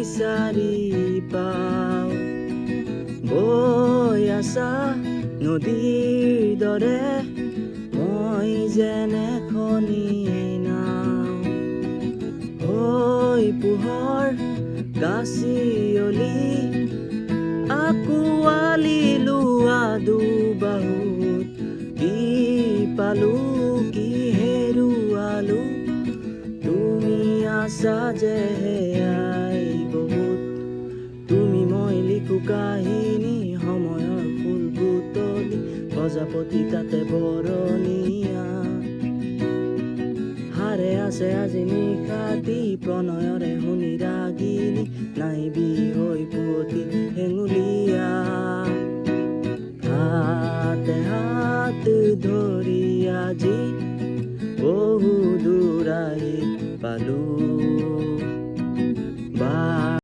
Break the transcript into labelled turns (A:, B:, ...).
A: বিচাৰি পাওঁ বৈ আছা নদীৰ দৰে মই যেনে খনি নাও হৈ পোহৰ গাছিয়লি আকুৱালি লোৱা দুবাহুত কি পালো কি হেৰুৱালো তুমি আছা যে হেয়াই বহুত তুমি মই লিখো কাহিনী সময়ৰ ফুল বুটলি প্ৰজাপতি তাতে বৰণীয়া হাৰে আছে আজি নিশাতি প্ৰণয়ৰে শুনি ৰাগিনী নাইবি হৈ পুৱতি